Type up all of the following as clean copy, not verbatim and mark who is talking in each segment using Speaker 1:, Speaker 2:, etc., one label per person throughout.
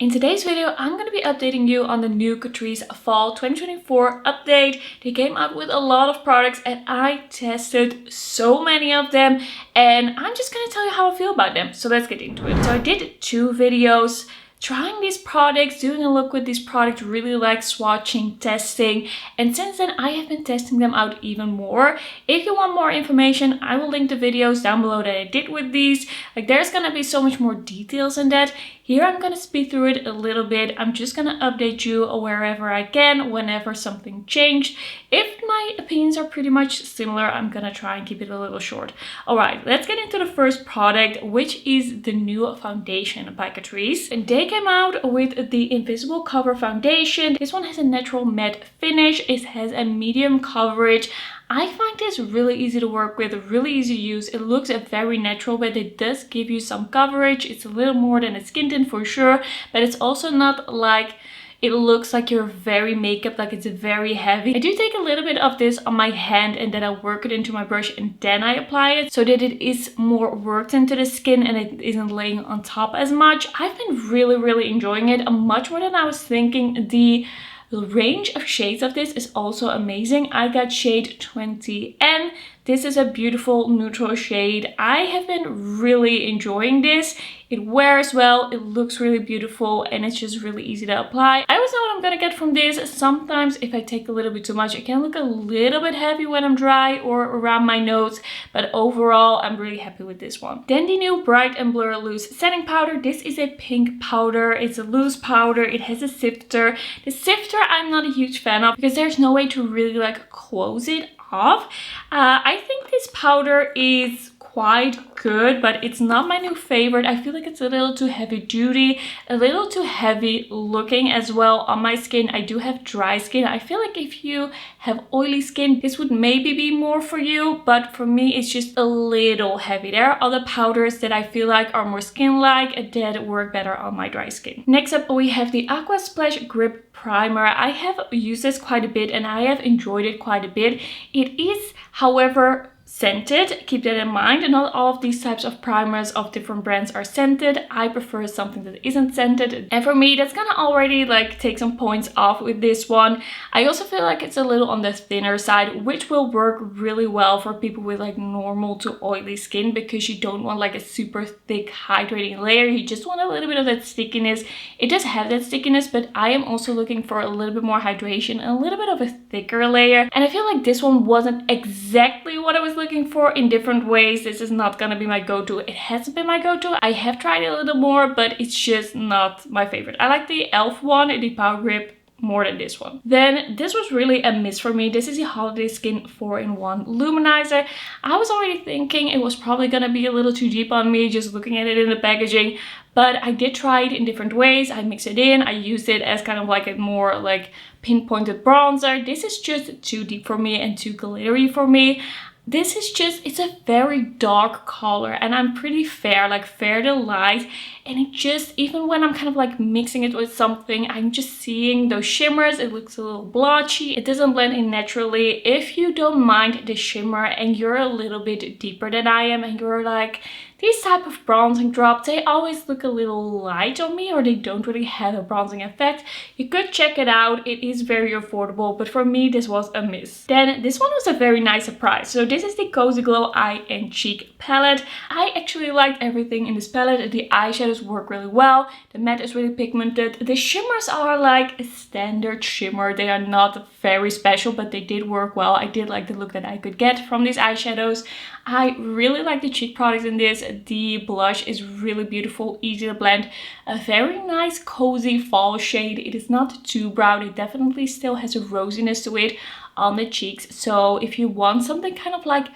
Speaker 1: In today's video, I'm going to be updating you on the new Catrice Fall 2024 update. They came out with a lot of products and I tested so many of them and I'm just going to tell you how I feel about them. So let's get into it. So I did 2 videos trying these products, doing a look with these products, really like swatching, testing, and since then I have been testing them out even more. If you want more information, I will link the videos down below that I did with these. Like, there's gonna be so much more details in that. Here I'm gonna speed through it a little bit. I'm just gonna update you wherever I can, whenever something changed. If my opinions are pretty much similar, I'm gonna try and keep it a little short. Alright, let's get into the first product, which is the new foundation by Catrice. And they came out with the Invisible Cover Foundation. This one has a natural matte finish. It has a medium coverage. I find this really easy to work with, really easy to use. It looks very natural, but it does give you some coverage. It's a little more than a skin tint for sure, but it's also not like it looks like you're very makeup, like it's very heavy. I do take a little bit of this on my hand and then I work it into my brush and then I apply it so that it is more worked into the skin and it isn't laying on top as much. I've been really enjoying it, much more than I was thinking. The range of shades of this is also amazing. I got shade 20N. This is a beautiful neutral shade. I have been really enjoying this. It wears well, it looks really beautiful, and it's just really easy to apply. I always know what I'm gonna get from this. Sometimes if I take a little bit too much, it can look a little bit heavy when I'm dry or around my nose, but overall I'm really happy with this one. Then the new Bright and Blur Loose Setting Powder. This is a pink powder. It's a loose powder. It has a sifter. The sifter I'm not a huge fan of because there's no way to really like close it off. I think this powder is quite good, but it's not my new favorite. I feel like it's a little too heavy duty, a little too heavy looking as well on my skin. I do have dry skin. I feel like if you have oily skin, this would maybe be more for you, but for me it's just a little heavy. There are other powders that I feel like are more skin-like that work better on my dry skin. Next up we have the Aqua Splash Grip Primer. I have used this quite a bit and I have enjoyed it quite a bit. It is, however, scented. Keep that in mind. Not all of these types of primers of different brands are scented. I prefer something that isn't scented, and for me that's gonna already like take some points off with this one. I also feel like it's a little on the thinner side, which will work really well for people with like normal to oily skin, because you don't want like a super thick hydrating layer. You just want a little bit of that stickiness. It does have that stickiness, but I am also looking for a little bit more hydration and a little bit of a thicker layer, and I feel like this one wasn't exactly what I was looking for in different ways. This is not gonna be my go-to. It hasn't been my go-to. I have tried it a little more, but it's just not my favorite. I like the e.l.f. one, the Power Grip, more than this one. Then this was really a miss for me. This is the Holiday Skin 4-in-1 Luminizer. I was already thinking it was probably gonna be a little too deep on me just looking at it in the packaging, but I did try it in different ways. I mixed it in. I used it as kind of like a more like pinpointed bronzer. This is just too deep for me and too glittery for me. This is just, it's a very dark color and I'm pretty fair, like fair to light, and it just, even when I'm kind of like mixing it with something, I'm just seeing those shimmers. It looks a little blotchy. It doesn't blend in naturally. If you don't mind the shimmer and you're a little bit deeper than I am and you're like, these type of bronzing drops, they always look a little light on me, or they don't really have a bronzing effect, you could check it out. It is very affordable, but for me this was a miss. Then this one was a very nice surprise. So this is the Cozy Glow Eye and Cheek palette. I actually liked everything in this palette. The eyeshadows work really well. The matte is really pigmented. The shimmers are like a standard shimmer. They are not very special, but they did work well. I did like the look that I could get from these eyeshadows. I really like the cheek products in this. The blush is really beautiful, easy to blend. A very nice cozy fall shade. It is not too brown. It definitely still has a rosiness to it on the cheeks. So if you want something kind of like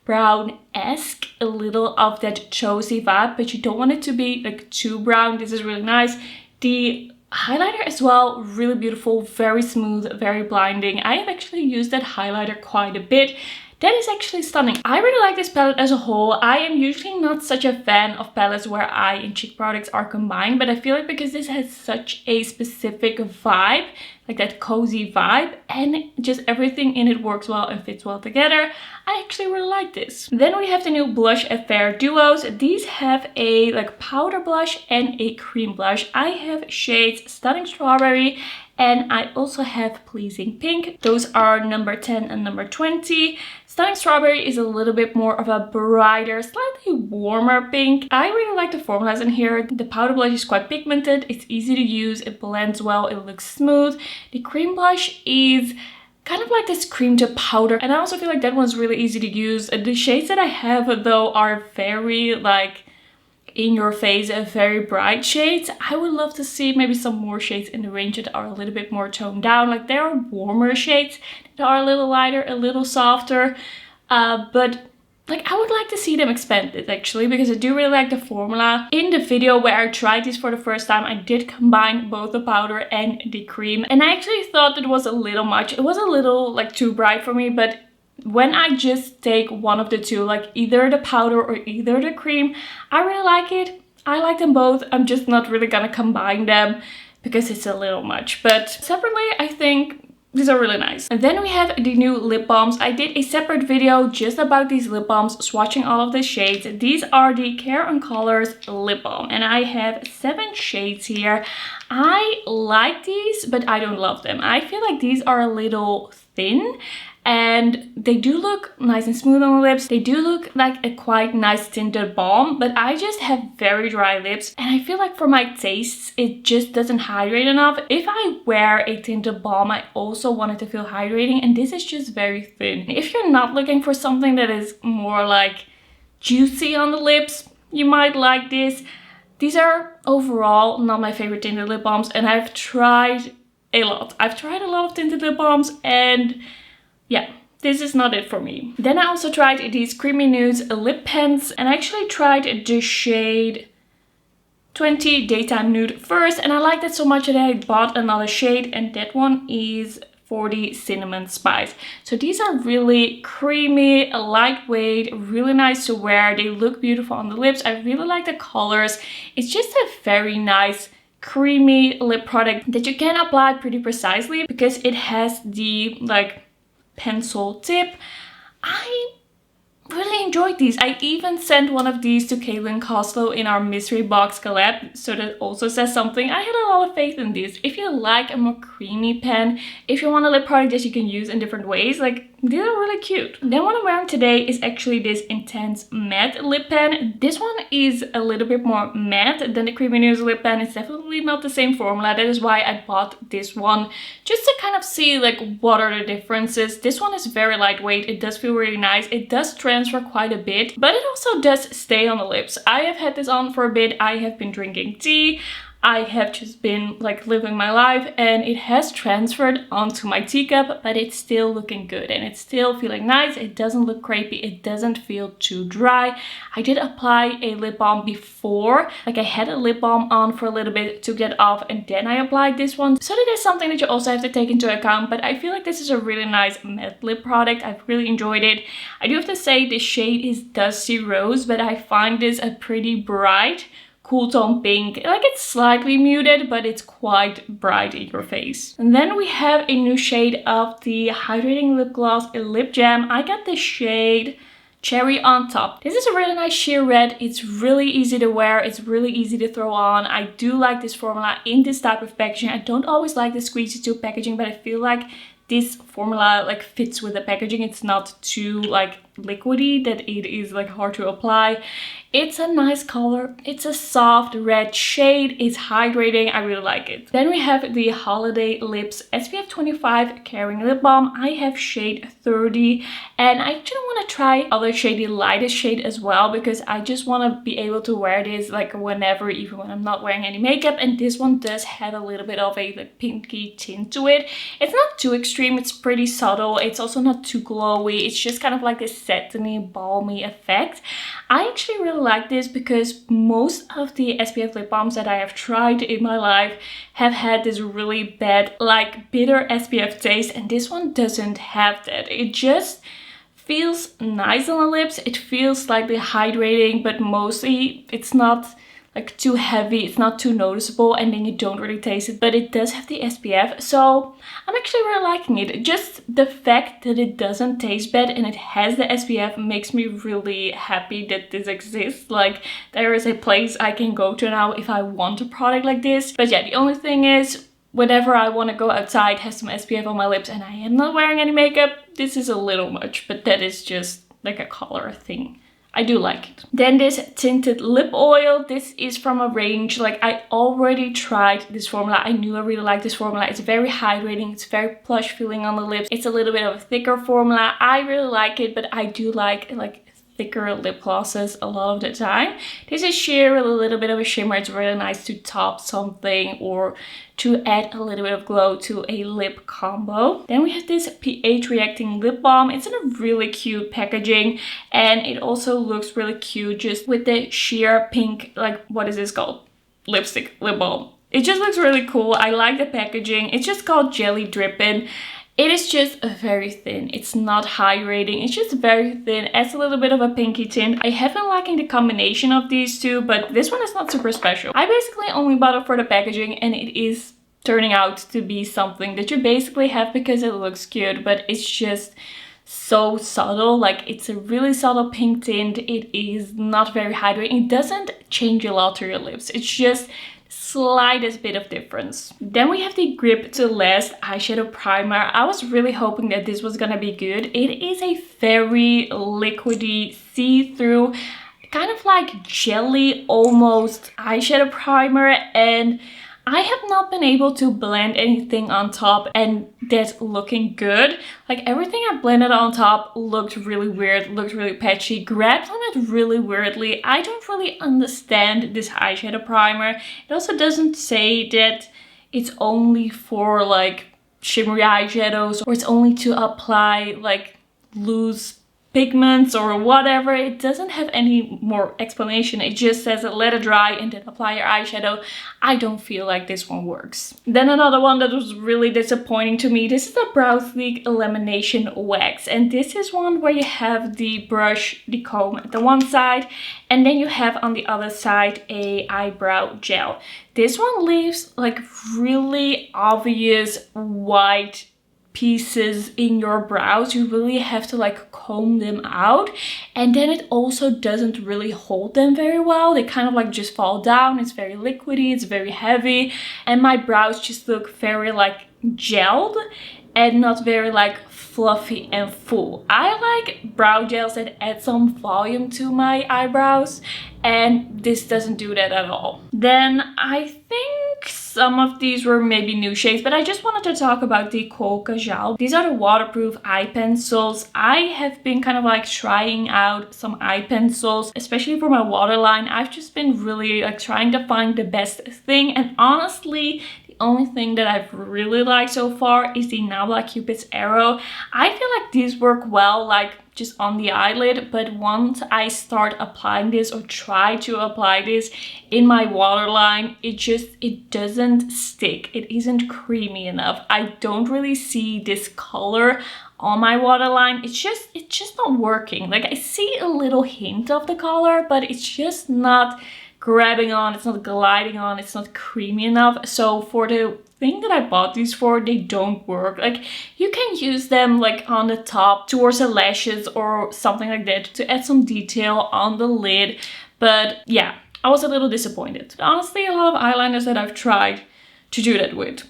Speaker 1: brown-esque, a little of that choosy vibe, but you don't want it to be like too brown, this is really nice. The highlighter as well, really beautiful, very smooth, very blinding. I have actually used that highlighter quite a bit. That is actually stunning. I really like this palette as a whole. I am usually not such a fan of palettes where eye and cheek products are combined, but I feel like because this has such a specific vibe, like that cozy vibe, and just everything in it works well and fits well together, I actually really like this. Then we have the new Blush Affair Duos. These have a like powder blush and a cream blush. I have shades Stunning Strawberry and I also have Pleasing Pink. Those are number 10 and number 20. Stunning Strawberry is a little bit more of a brighter, slightly warmer pink. I really like the formulas in here. The powder blush is quite pigmented. It's easy to use. It blends well. It looks smooth. The cream blush is kind of like this cream to powder. And I also feel like that one's really easy to use. The shades that I have though are very like in your face, very bright shades. I would love to see maybe some more shades in the range that are a little bit more toned down. Like there are warmer shades that are a little lighter, a little softer, but like I would like to see them expanded actually, because I do really like the formula. In the video where I tried this for the first time, I did combine both the powder and the cream, and I actually thought it was a little much. It was a little like too bright for me, but when I just take one of the two, like either the powder or either the cream, I really like it. I like them both. I'm just not really gonna combine them because it's a little much. But separately, I think these are really nice. And then we have the new lip balms. I did a separate video just about these lip balms, swatching all of the shades. These are the Care and Colors lip balm, and I have 7 shades here. I like these, but I don't love them. I feel like these are a little thin, and they do look nice and smooth on the lips. They do look like a quite nice tinted balm, but I just have very dry lips, and I feel like for my tastes it just doesn't hydrate enough. If I wear a tinted balm, I also want it to feel hydrating, and this is just very thin. If you're not looking for something that is more like juicy on the lips, you might like this. These are overall not my favorite tinted lip balms, and I've tried a lot. I've tried a lot of tinted lip balms, and yeah, this is not it for me. Then I also tried these Creamy Nudes lip pens, and I actually tried the shade 20 Daytime Nude first, and I liked it so much that I bought another shade, and that one is 40 Cinnamon Spice. So these are really creamy, lightweight, really nice to wear. They look beautiful on the lips. I really like the colors. It's just a very nice creamy lip product that you can apply pretty precisely because it has the like pencil tip. I really enjoyed these. I even sent one of these to Caitlin Costello in our mystery box collab, so that also says something. I had a lot of faith in these. If you like a more creamy pen, if you want a lip product that you can use in different ways, like these are really cute. Then what I'm wearing today is actually this Intense Matte lip pen. This one is a little bit more matte than the Creamy Nudes lip pen. It's definitely not the same formula. That is why I bought this one, just to kind of see like what are the differences. This one is very lightweight. It does feel really nice. It does transfer quite a bit, but it also does stay on the lips. I have had this on for a bit. I have been drinking tea. I have just been like living my life, and it has transferred onto my teacup, but it's still looking good and it's still feeling nice. It doesn't look crepey. It doesn't feel too dry. I did apply a lip balm before, like I had a lip balm on for a little bit, took that off, and then I applied this one. So that is something that you also have to take into account, but I feel like this is a really nice matte lip product. I've really enjoyed it. I do have to say the shade is Dusty Rose, but I find this a pretty bright cool tone pink. Like it's slightly muted, but it's quite bright in your face. And then we have a new shade of the Hydrating Lip Gloss Lip Jam. I got the shade Cherry on Top. This is a really nice sheer red. It's really easy to wear. It's really easy to throw on. I do like this formula in this type of packaging. I don't always like the squeezy tube packaging, but I feel like this formula like fits with the packaging. It's not too like liquidy that it is like hard to apply. It's a nice color. It's a soft red shade. It's hydrating. I really like it. Then we have the Holiday Lips SPF 25 Caring Lip Balm. I have shade 30, and I actually want to try other shade, the lightest shade as well, because I just want to be able to wear this like whenever, even when I'm not wearing any makeup. And this one does have a little bit of a like pinky tint to it. It's not too extreme. It's pretty subtle. It's also not too glowy. It's just kind of like this satiny, balmy effect. I actually really like this because most of the SPF lip balms that I have tried in my life have had this really bad, like bitter SPF taste, and this one doesn't have that. It just feels nice on the lips. It feels slightly hydrating, but mostly it's not like too heavy, it's not too noticeable, and then you don't really taste it, but it does have the SPF, so I'm actually really liking it. Just the fact that it doesn't taste bad and it has the SPF makes me really happy that this exists. Like, there is a place I can go to now if I want a product like this. But yeah, the only thing is, whenever I want to go outside, have some SPF on my lips and I am not wearing any makeup, this is a little much, but that is just like a color thing. I do like it. Then this tinted lip oil. This is from a range, like I already tried this formula. I knew I really liked this formula. It's very hydrating. It's very plush feeling on the lips. It's a little bit of a thicker formula. I really like it, but I do like thicker lip glosses a lot of the time. This is sheer with a little bit of a shimmer. It's really nice to top something or to add a little bit of glow to a lip combo. Then we have this pH reacting lip balm. It's in a really cute packaging, and it also looks really cute just with the sheer pink, like, what is this called? Lipstick lip balm. It just looks really cool. I like the packaging. It's just called Jelly Drippin'. It is just very thin. It's not hydrating. It's just very thin. Adds a little bit of a pinky tint. I have been liking the combination of these two, but this one is not super special. I basically only bought it for the packaging, and it is turning out to be something that you basically have because it looks cute, but it's just so subtle. Like, it's a really subtle pink tint. It is not very hydrating. It doesn't change a lot to your lips. It's just slightest bit of difference. Then we have the Grip to Last eyeshadow primer. I was really hoping that this was gonna be good. It is a very liquidy, see-through, kind of like jelly almost eyeshadow primer, and I have not been able to blend anything on top and that's looking good. Like, everything I blended on top looked really weird, looked really patchy, grabbed on it really weirdly. I don't really understand this eyeshadow primer. It also doesn't say that it's only for like shimmery eyeshadows or it's only to apply like loose pigments or whatever. It doesn't have any more explanation. It just says let it dry and then apply your eyeshadow. I don't feel like this one works. Then another one that was really disappointing to me. This is the Brow Sleek Lamination Wax, and this is one where you have the brush, the comb at the one side, and then you have on the other side a eyebrow gel. This one leaves like really obvious white pieces in your brows. You really have to like comb them out, and then it also doesn't really hold them very well. They kind of like just fall down. It's very liquidy, it's very heavy, and my brows just look very like gelled and not very like fluffy and full. I like brow gels that add some volume to my eyebrows, and this doesn't do that at all. Then I think some of these were maybe new shades, but I just wanted to talk about the Kohl Kajal. These are the waterproof eye pencils. I have been kind of like trying out some eye pencils, especially for my waterline. I've just been really like trying to find the best thing, and honestly, only thing that I've really liked so far is the Nabla Cupid's Arrow. I feel like these work well like just on the eyelid, but once I start applying this or try to apply this in my waterline, it doesn't stick. It isn't creamy enough. I don't really see this color on my waterline. It's just not working. Like, I see a little hint of the color, but it's just not grabbing on, it's not gliding on, it's not creamy enough. So for the thing that I bought these for, they don't work. Like, you can use them like on the top towards the lashes or something like that to add some detail on the lid, but yeah, I was a little disappointed. Honestly, a lot of eyeliners that I've tried to do that with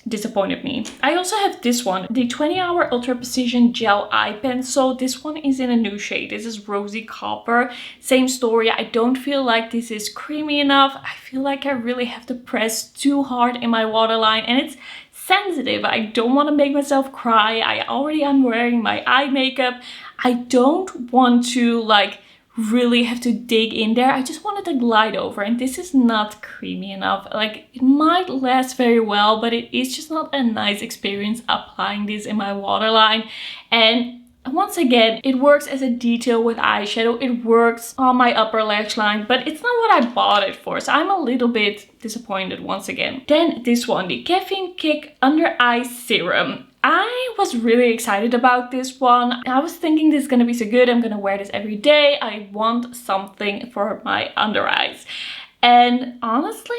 Speaker 1: disappointed me. I also have this one, the 20-Hour Ultra Precision Gel Eye Pencil. This one is in a new shade. This is Rosy Copper. Same story. I don't feel like this is creamy enough. I feel like I really have to press too hard in my waterline, and it's sensitive. I don't want to make myself cry. I already am wearing my eye makeup. I don't want to like really have to dig in there. I just wanted to glide over, and this is not creamy enough. Like, it might last very well, but it is just not a nice experience applying this in my waterline. And once again, it works as a detail with eyeshadow. It works on my upper lash line, but it's not what I bought it for. So I'm a little bit disappointed once again. Then this one, the Caffeine Kick Under Eye Serum. I was really excited about this one. I was thinking this is gonna be so good. I'm gonna wear this every day. I want something for my under eyes. And honestly,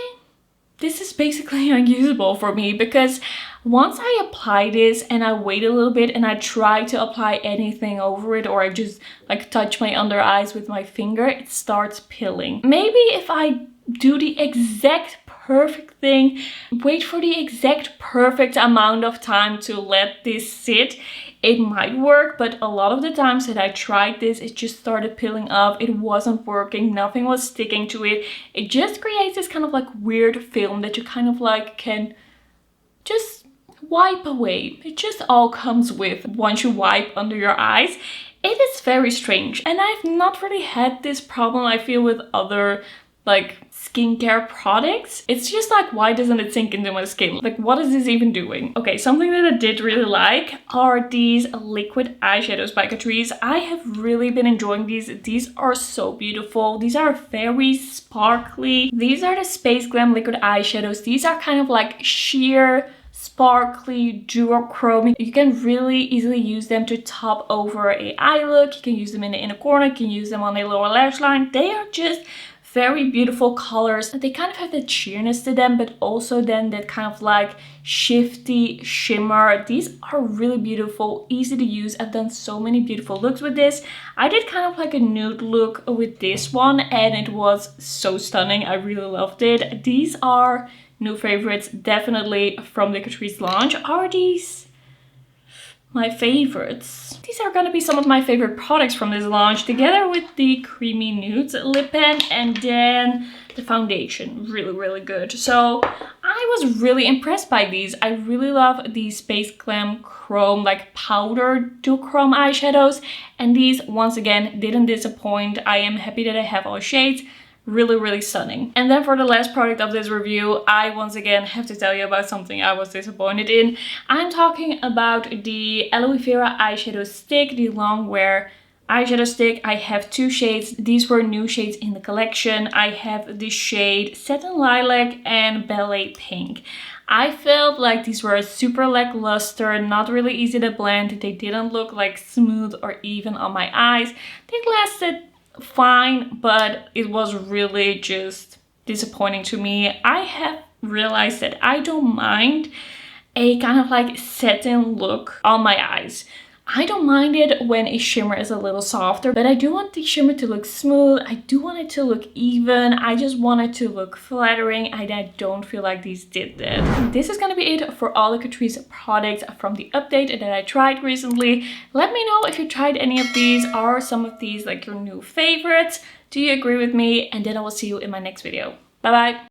Speaker 1: this is basically unusable for me because once I apply this and I wait a little bit and I try to apply anything over it, or I just like touch my under eyes with my finger, it starts pilling. Maybe if I do the exact perfect thing, wait for the exact perfect amount of time to let this sit, it might work. But a lot of the times that I tried this, it just started peeling off. It wasn't working, nothing was sticking to it. It just creates this kind of like weird film that you kind of like can just wipe away. It just all comes with once you wipe under your eyes. It is very strange, and I've not really had this problem, I feel, with other like skincare products. It's just like, why doesn't it sink into my skin? Like, what is this even doing? Okay, something that I did really like are these liquid eyeshadows by Catrice. I have really been enjoying these. These are so beautiful. These are very sparkly. These are the Space Glam liquid eyeshadows. These are kind of like sheer sparkly duochrome. You can really easily use them to top over a eye look. You can use them in the inner corner. You can use them on a lower lash line. They are just very beautiful colors. They kind of have that sheerness to them, but also then that kind of like shifty shimmer. These are really beautiful, easy to use. I've done so many beautiful looks with this. I did kind of like a nude look with this one and it was so stunning. I really loved it. These are new favorites, definitely from the Catrice launch. Are these my favorites? These are gonna be some of my favorite products from this launch, together with the Creamy Nudes lip pen and then the foundation. Really, really good. So I was really impressed by these. I really love the Space Glam Chrome, like powder duochrome eyeshadows. And these, once again, didn't disappoint. I am happy that I have all shades. Really, really stunning. And then for the last product of this review, I once again have to tell you about something I was disappointed in. I'm talking about the Aloe Vera eyeshadow stick, the long wear eyeshadow stick. I have two shades. These were new shades in the collection. I have the shade Satin Lilac and Ballet Pink. I felt like these were super lackluster, not really easy to blend. They didn't look like smooth or even on my eyes. They lasted fine, but it was really just disappointing to me. I have realized that I don't mind a kind of like satin look on my eyes. I don't mind it when a shimmer is a little softer, but I do want the shimmer to look smooth. I do want it to look even. I just want it to look flattering. I don't feel like these did that. This is gonna be it for all the Catrice products from the update that I tried recently. Let me know if you tried any of these. Are some of these like your new favorites? Do you agree with me? And then I will see you in my next video. Bye bye!